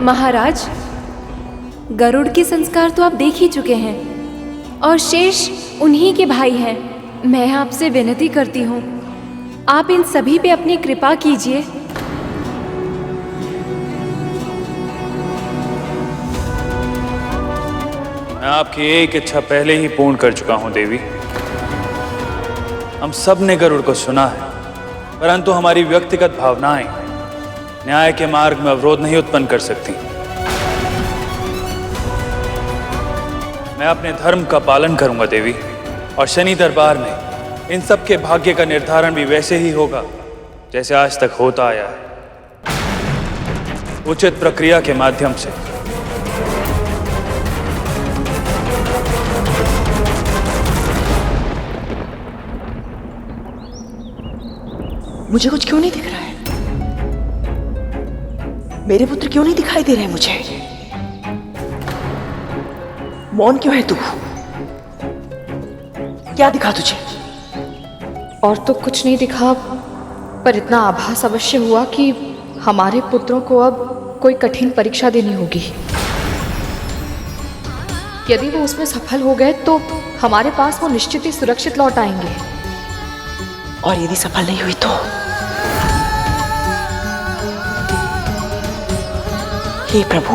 महाराज, गरुड़ के संस्कार तो आप देख ही चुके हैं और शेष उन्हीं के भाई हैं। मैं आपसे विनती करती हूँ, आप इन सभी पे अपनी कृपा कीजिए। मैं आपकी एक इच्छा पहले ही पूर्ण कर चुका हूं देवी। हम सब ने गरुड़ को सुना है, परंतु हमारी व्यक्तिगत भावनाएं न्याय के मार्ग में अवरोध नहीं उत्पन्न कर सकती। मैं अपने धर्म का पालन करूंगा देवी, और शनि दरबार में इन सब के भाग्य का निर्धारण भी वैसे ही होगा जैसे आज तक होता आया है, उचित प्रक्रिया के माध्यम से। मुझे कुछ क्यों नहीं दिख रहा है? मेरे पुत्र क्यों नहीं दिखाई दे रहे हैं मुझे? मौन क्यों है तू? क्या दिखा तुझे? और तो कुछ नहीं दिखा, पर इतना आभास अवश्य हुआ कि हमारे पुत्रों को अब कोई कठिन परीक्षा देनी होगी। यदि वो उसमें सफल हो गए तो हमारे पास वो निश्चित ही सुरक्षित लौट आएंगे, और यदि सफल नहीं हुई तो? हे प्रभु,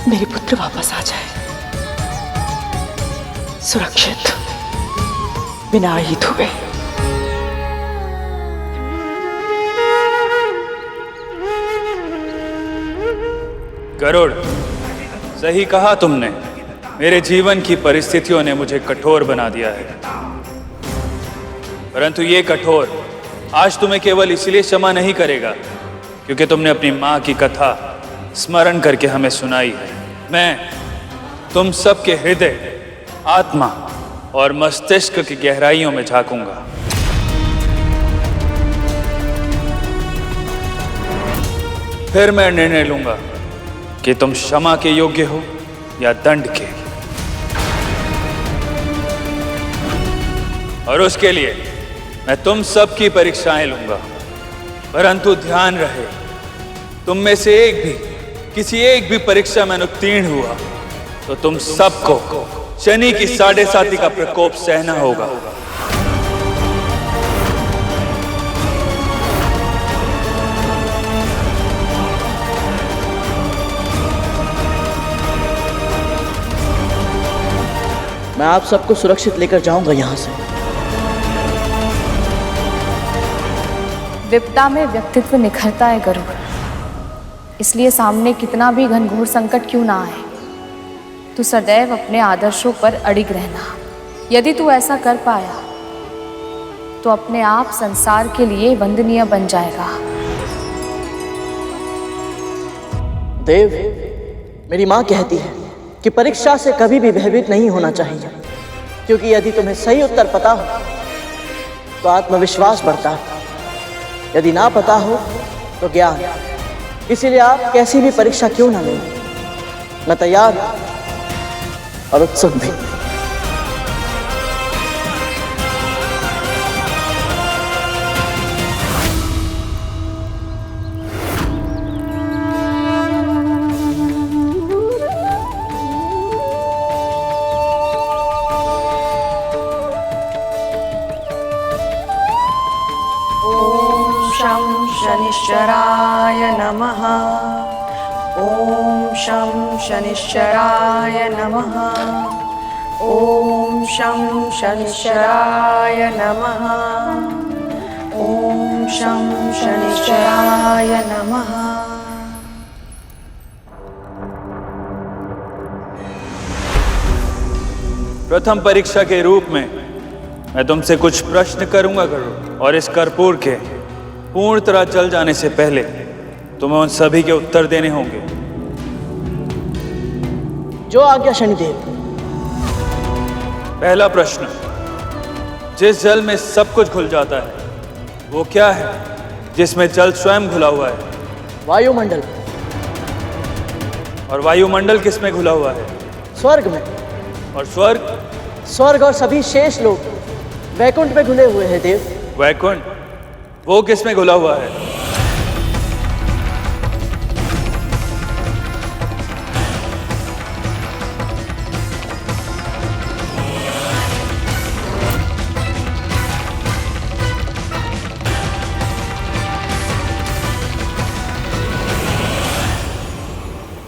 मेरे पुत्र वापस आ जाए, सुरक्षित, बिना आहित हुए। गरुड़, सही कहा तुमने। मेरे जीवन की परिस्थितियों ने मुझे कठोर बना दिया है, परंतु ये कठोर आज तुम्हें केवल इसलिए क्षमा नहीं करेगा क्योंकि तुमने अपनी मां की कथा स्मरण करके हमें सुनाई है। मैं तुम सबके हृदय, आत्मा और मस्तिष्क की गहराइयों में झांकूंगा। फिर मैं निर्णय लूंगा कि तुम क्षमा के योग्य हो या दंड के, और उसके लिए मैं तुम सब की परीक्षाएं लूंगा। परंतु ध्यान रहे, तुम में से किसी एक भी परीक्षा में उत्तीर्ण हुआ तो तुम सबको शनि की 7.5 का प्रकोप सहना होगा। मैं आप सबको सुरक्षित लेकर जाऊंगा यहां से। विपदा में व्यक्तित्व निखरता है गरुड़, इसलिए सामने कितना भी घनघोर संकट क्यों ना आए, तू सदैव अपने आदर्शों पर अडिग रहना। यदि तू ऐसा कर पाया तो अपने आप संसार के लिए वंदनीय बन जाएगा। देव, मेरी मां कहती है कि परीक्षा से कभी भी भयभीत नहीं होना चाहिए, क्योंकि यदि तुम्हें सही उत्तर पता हो तो आत्मविश्वास बढ़ता है, यदि ना पता हो तो ज्ञान। इसीलिए आप कैसी भी परीक्षा क्यों ना लें, मैं तैयार हूं और उत्सुक भी। शनिश्चराय नमः। ओम शं शनिश्चराय नमः। ओम शं शनिश्चराय नमः। ओम शं शनिश्चराय नमः। प्रथम परीक्षा के रूप में मैं तुमसे कुछ प्रश्न करूंगा गरुड़, और इस कर्पूर के पूर्ण तरह जल जाने से पहले तुम्हें उन सभी के उत्तर देने होंगे। जो आज्ञा शनिदेव। पहला प्रश्न, जिस जल में सब कुछ घुल जाता है वो क्या है जिसमें जल स्वयं घुला हुआ है? वायुमंडल। और वायुमंडल किस में घुला हुआ है? स्वर्ग में। और स्वर्ग? स्वर्ग और सभी शेष लोग वैकुंठ में घुले हुए हैं देव। वैकुंठ वो किस में घुला हुआ है?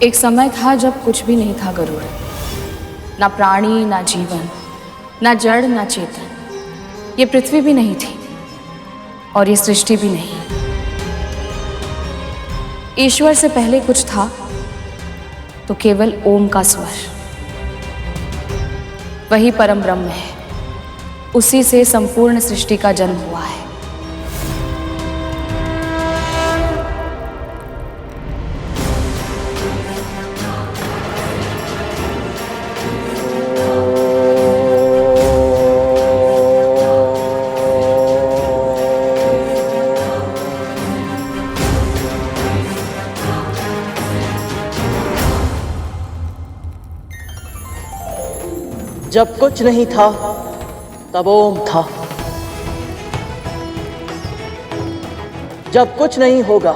एक समय था जब कुछ भी नहीं था गरुड़, ना प्राणी, ना जीवन, ना जड़, ना चेतन। ये पृथ्वी भी नहीं थी और ये सृष्टि भी नहीं। ईश्वर से पहले कुछ था तो केवल ओम का स्वर। वही परम ब्रह्म है, उसी से संपूर्ण सृष्टि का जन्म हुआ है। जब कुछ नहीं था तब ओम था। जब कुछ नहीं होगा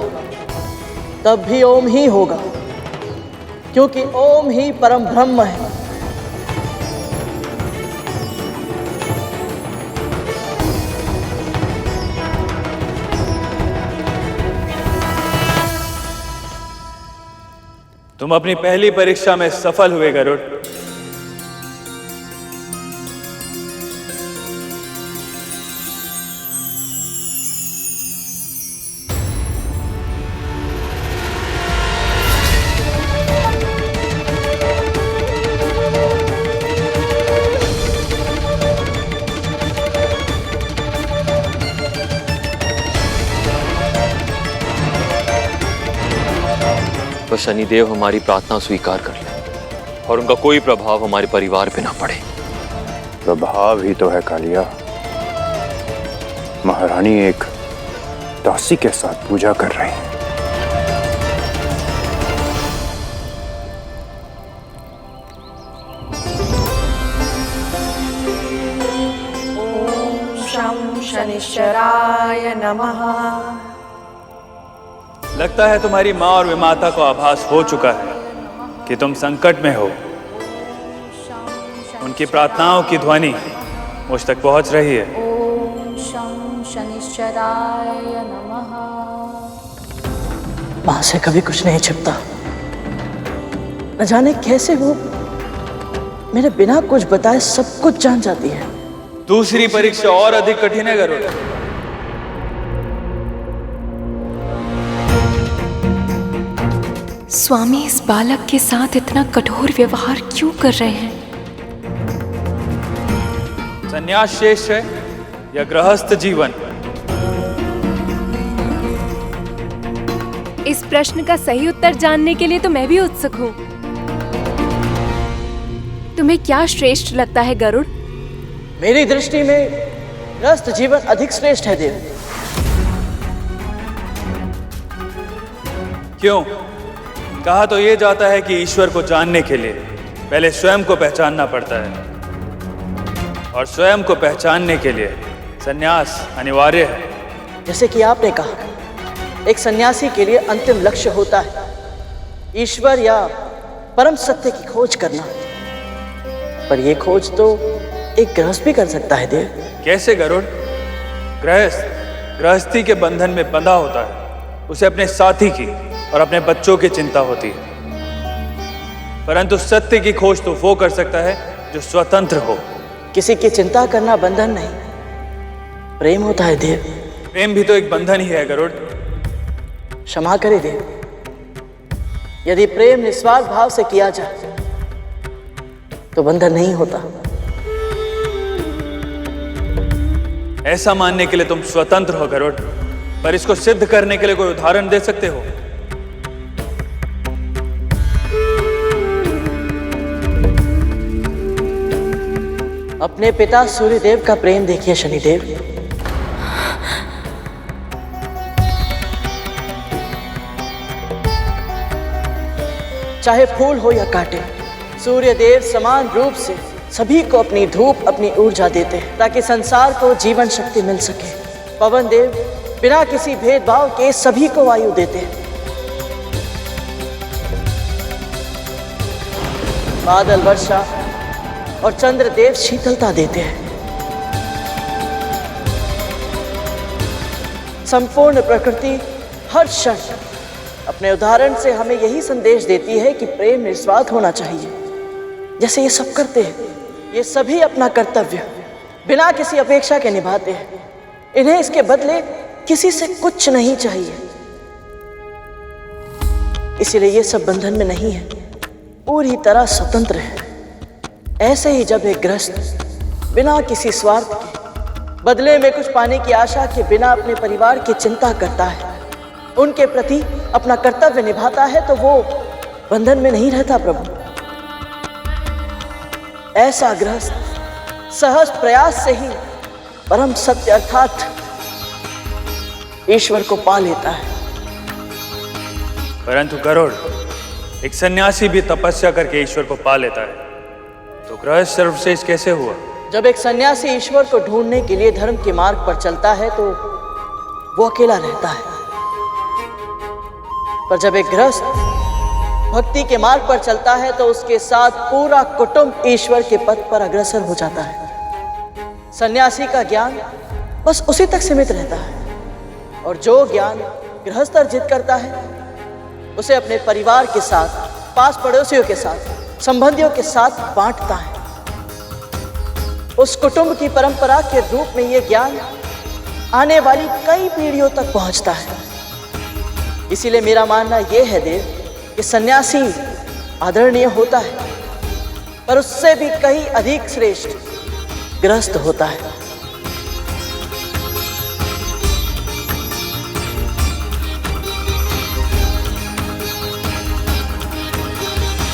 तब भी ओम ही होगा, क्योंकि ओम ही परम ब्रह्म है। तुम अपनी पहली परीक्षा में सफल हुए गरुड़। तो शनिदेव हमारी प्रार्थना स्वीकार कर ले और उनका कोई प्रभाव हमारे परिवार पे ना पड़े। प्रभाव ही तो है कालिया। महारानी एक दासी के साथ पूजा कर रही है। शं शनिश्चराय नमः। लगता है तुम्हारी माँ और विमाता को आभास हो चुका है कि तुम संकट में हो। उनकी प्रार्थनाओं की ध्वनि मुझ तक पहुंच रही है। ओम शं शनिश्चराय नमः। मां से कभी कुछ नहीं छिपता। न जाने कैसे वो मेरे बिना कुछ बताए सब कुछ जान जाती है। दूसरी परीक्षा और अधिक कठिन है गरुड़। स्वामी इस बालक के साथ इतना कठोर व्यवहार क्यों कर रहे हैं? संन्यास शेष है या गृहस्थ जीवन? इस प्रश्न का सही उत्तर जानने के लिए तो मैं भी उत्सुक हूँ। तुम्हें क्या श्रेष्ठ लगता है गरुड़? मेरी दृष्टि में गृहस्थ जीवन अधिक श्रेष्ठ है देव। क्यों? कहा तो ये जाता है कि ईश्वर को जानने के लिए पहले स्वयं को पहचानना पड़ता है, और स्वयं को पहचानने के लिए संन्यास अनिवार्य है। जैसे कि आपने कहा, एक सन्यासी के लिए अंतिम लक्ष्य होता है ईश्वर या परम सत्य की खोज करना। पर यह खोज तो एक गृहस्थ भी कर सकता है देव। कैसे गरुड़? गृहस्थी के बंधन में बंधा होता है। उसे अपने साथी की और अपने बच्चों की चिंता होती है, परंतु सत्य की खोज तो वो कर सकता है जो स्वतंत्र हो। किसी की चिंता करना बंधन नहीं, प्रेम होता है देव। प्रेम भी तो एक बंधन ही है गरुड़। क्षमा करे देव, यदि प्रेम निस्वार्थ भाव से किया जाए तो बंधन नहीं होता। ऐसा मानने के लिए तुम स्वतंत्र हो गरुड़, पर इसको सिद्ध करने के लिए कोई उदाहरण दे सकते हो? अपने पिता सूर्यदेव का प्रेम देखिए शनिदेव। चाहे फूल हो या कांटे, सूर्यदेव समान रूप से सभी को अपनी धूप, अपनी ऊर्जा देते हैं ताकि संसार को जीवन शक्ति मिल सके। पवन देव बिना किसी भेदभाव के सभी को वायु देते हैं। बादल वर्षा और चंद्रदेव शीतलता देते हैं। संपूर्ण प्रकृति हर क्षण अपने उदाहरण से हमें यही संदेश देती है कि प्रेम निस्वार्थ होना चाहिए। जैसे ये सब करते हैं, ये सभी अपना कर्तव्य बिना किसी अपेक्षा के निभाते हैं। इन्हें इसके बदले किसी से कुछ नहीं चाहिए, इसीलिए ये सब बंधन में नहीं है, पूरी तरह स्वतंत्र है। ऐसे ही जब एक गृहस्थ बिना किसी स्वार्थ के बदले में कुछ पाने की आशा के बिना अपने परिवार की चिंता करता है, उनके प्रति अपना कर्तव्य निभाता है, तो वो बंधन में नहीं रहता प्रभु। ऐसा गृहस्थ सहज प्रयास से ही परम सत्य अर्थात ईश्वर को पा लेता है। परंतु गरुड़, एक सन्यासी भी तपस्या करके ईश्वर को पा लेता है, तो गृहस्थ सर्वश्रेष्ठ कैसे हुआ? जब एक सन्यासी ईश्वर को ढूंढने के लिए धर्म के मार्ग पर चलता है तो वो अकेला रहता है, पर जब एक गृहस्थ भक्ति के मार्ग पर चलता है तो उसके साथ पूरा कुटुंब ईश्वर के पथ पर अग्रसर हो जाता है। सन्यासी का ज्ञान बस उसी तक सीमित रहता है, और जो ज्ञान गृहस्थ अर्जित करता है उसे अपने परिवार के साथ, पास पड़ोसियों के साथ, संबंधियों के साथ बांटता है। उस कुटुंब की परंपरा के रूप में यह ज्ञान आने वाली कई पीढ़ियों तक पहुंचता है। इसीलिए मेरा मानना यह है देव कि सन्यासी आदरणीय होता है, पर उससे भी कहीं अधिक श्रेष्ठ गृहस्थ होता है।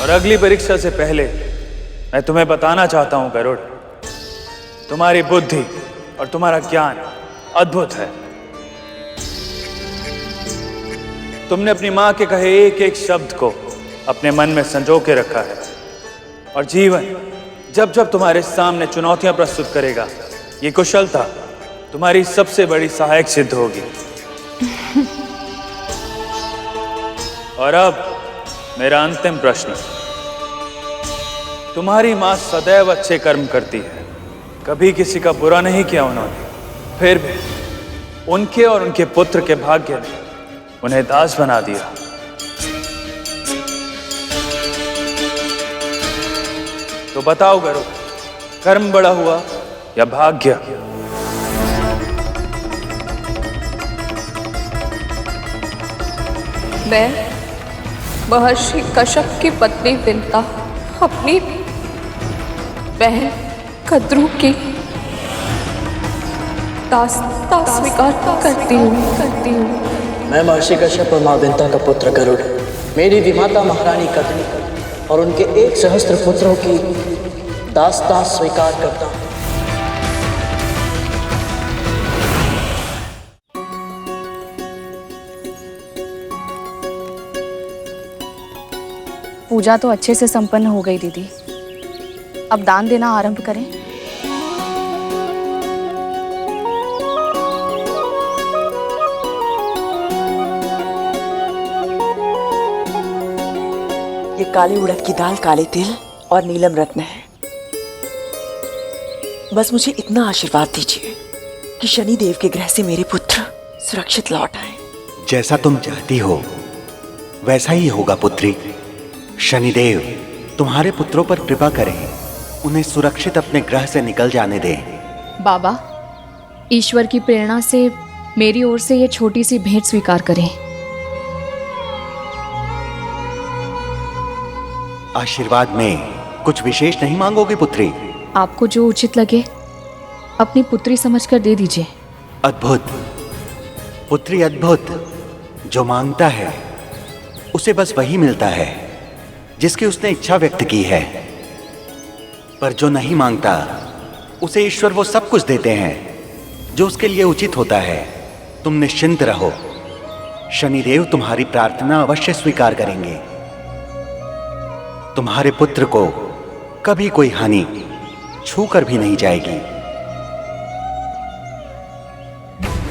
और अगली परीक्षा से पहले मैं तुम्हें बताना चाहता हूं गरुड़, तुम्हारी बुद्धि और तुम्हारा ज्ञान अद्भुत है। तुमने अपनी मां के कहे एक एक शब्द को अपने मन में संजो के रखा है, और जीवन जब जब तुम्हारे सामने चुनौतियां प्रस्तुत करेगा, ये कुशलता तुम्हारी सबसे बड़ी सहायक सिद्ध होगी। और अब मेरा अंतिम प्रश्न, तुम्हारी मां सदैव अच्छे कर्म करती है, कभी किसी का बुरा नहीं किया उन्होंने, फिर भी उनके और उनके पुत्र के भाग्य ने उन्हें दास बना दिया। तो बताओ गरुड़, कर्म बड़ा हुआ या भाग्य? मैं महर्षि कश्यप की पत्नी विंता अपनी बहन कद्रू की दासता स्वीकार करती हूँ। मैं महर्षि कश्यप और मां विंता का पुत्र गरुड़, मेरी विमाता महारानी कद्रू और उनके 1 सहस्त्र पुत्रों की दासता स्वीकार करता हूँ। पूजा तो अच्छे से संपन्न हो गई दीदी, अब दान देना आरंभ करें। ये काली उड़द की दाल, काले तिल और नीलम रत्न है। बस मुझे इतना आशीर्वाद दीजिए कि शनि देव के ग्रह से मेरे पुत्र सुरक्षित लौट आए। जैसा तुम चाहती हो वैसा ही होगा पुत्री। शनिदेव तुम्हारे पुत्रों पर कृपा करें, उन्हें सुरक्षित अपने ग्रह से निकल जाने दें। बाबा, ईश्वर की प्रेरणा से मेरी ओर से ये छोटी सी भेंट स्वीकार करें। आशीर्वाद में कुछ विशेष नहीं मांगोगे पुत्री? आपको जो उचित लगे अपनी पुत्री समझकर दे दीजिए। अद्भुत पुत्री, अद्भुत। जो मांगता है उसे बस वही मिलता है जिसकी उसने इच्छा व्यक्त की है, पर जो नहीं मांगता उसे ईश्वर वो सब कुछ देते हैं जो उसके लिए उचित होता है। तुम निश्चिंत रहो, शनिदेव तुम्हारी प्रार्थना अवश्य स्वीकार करेंगे। तुम्हारे पुत्र को कभी कोई हानि छूकर भी नहीं जाएगी।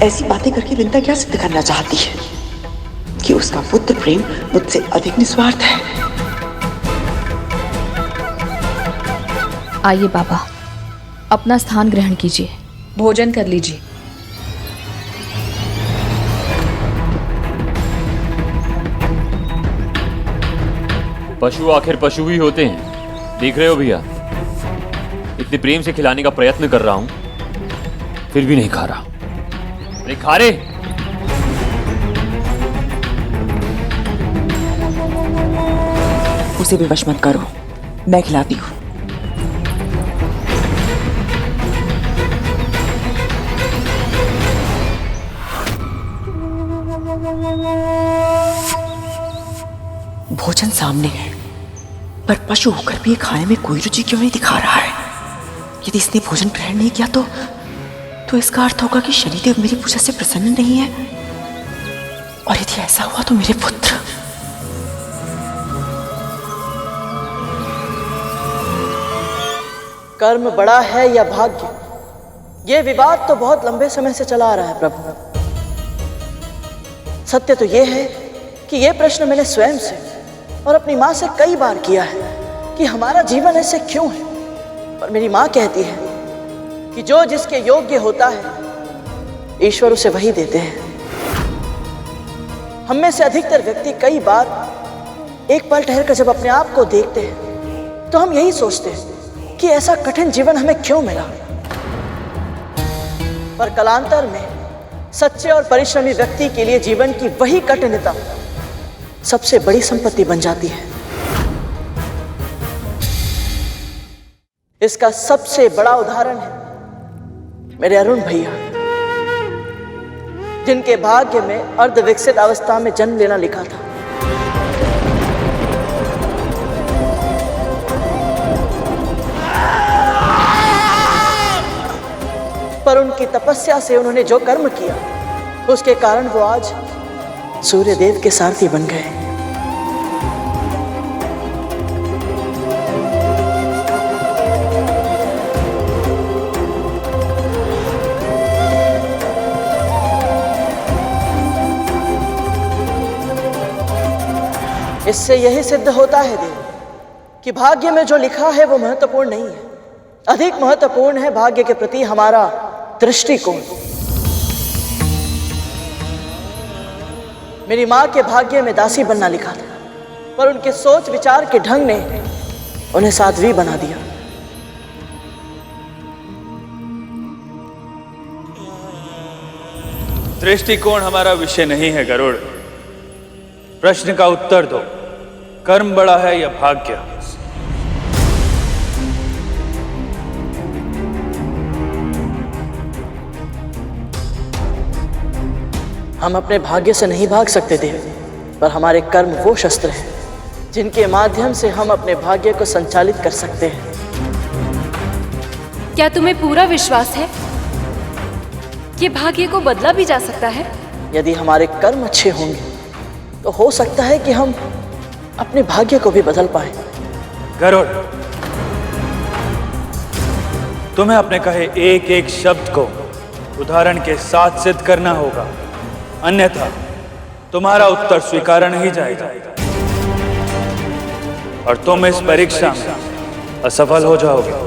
ऐसी बातें करके विंता क्या सिद्ध करना चाहती है कि उसका पुत्र प्रेम मुझसे अधिक निस्वार्थ है। आइए बाबा, अपना स्थान ग्रहण कीजिए, भोजन कर लीजिए। पशु आखिर पशु ही होते हैं, देख रहे हो भैया। इतने प्रेम से खिलाने का प्रयत्न कर रहा हूं, फिर भी नहीं खा रहा। अरे खा रे। उसे भी वश मत करो, मैं खिलाती हूँ। भोजन सामने है, पर पशु होकर भी खाने में कोई रुचि क्यों नहीं दिखा रहा है? यदि इसने भोजन ग्रहण नहीं किया तो इसका अर्थ होगा कि शनिदेव मेरी पूजा से प्रसन्न नहीं है। और यदि ऐसा हुआ तो मेरे पुत्र। कर्म बड़ा है या भाग्य, ये विवाद तो बहुत लंबे समय से चला आ रहा है प्रभु। सत्य तो ये है कि ये प्रश्न मैंने स्वयं से और अपनी माँ से कई बार किया है कि हमारा जीवन ऐसे क्यों है। और मेरी माँ कहती है कि जो जिसके योग्य होता है ईश्वर उसे वही देते हैं। हम में से अधिकतर व्यक्ति कई बार एक पल ठहर कर जब अपने आप को देखते हैं तो हम यही सोचते हैं कि ऐसा कठिन जीवन हमें क्यों मिला। पर कालांतर में सच्चे और परिश्रमी व्यक्ति के लिए जीवन की वही कठिनता सबसे बड़ी संपत्ति बन जाती है। इसका सबसे बड़ा उदाहरण है मेरे अरुण भैया, जिनके भाग्य में अर्धविकसित अवस्था में जन्म लेना लिखा था। पर उनकी तपस्या से उन्होंने जो कर्म किया उसके कारण वो आज सूर्यदेव के सारथी बन गए। इससे यही सिद्ध होता है देव कि भाग्य में जो लिखा है वो महत्वपूर्ण नहीं है। अधिक महत्वपूर्ण है भाग्य के प्रति हमारा दृष्टिकोण। मेरी माँ के भाग्य में दासी बनना लिखा था, पर उनके सोच विचार के ढंग ने उन्हें साध्वी बना दिया। दृष्टिकोण हमारा विषय नहीं है गरुड़। प्रश्न का उत्तर दो, कर्म बड़ा है या भाग्य? हम अपने भाग्य से नहीं भाग सकते देव, पर हमारे कर्म वो शस्त्र हैं जिनके माध्यम से हम अपने भाग्य को संचालित कर सकते हैं। क्या तुम्हें पूरा विश्वास है कि भाग्य को बदला भी जा सकता है? यदि हमारे कर्म अच्छे होंगे तो हो सकता है कि हम अपने भाग्य को भी बदल पाए। गरुड़, तुम्हें अपने कहे एक एक शब्द को उदाहरण के साथ सिद्ध करना होगा, अन्यथा तुम्हारा उत्तर स्वीकारा नहीं जाएगा और तुम इस परीक्षा में असफल हो जाओगे।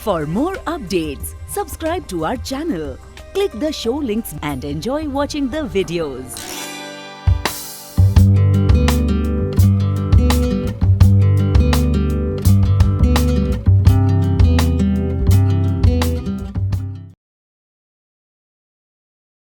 For more updates, subscribe to our channel, click the show links and enjoy watching the videos.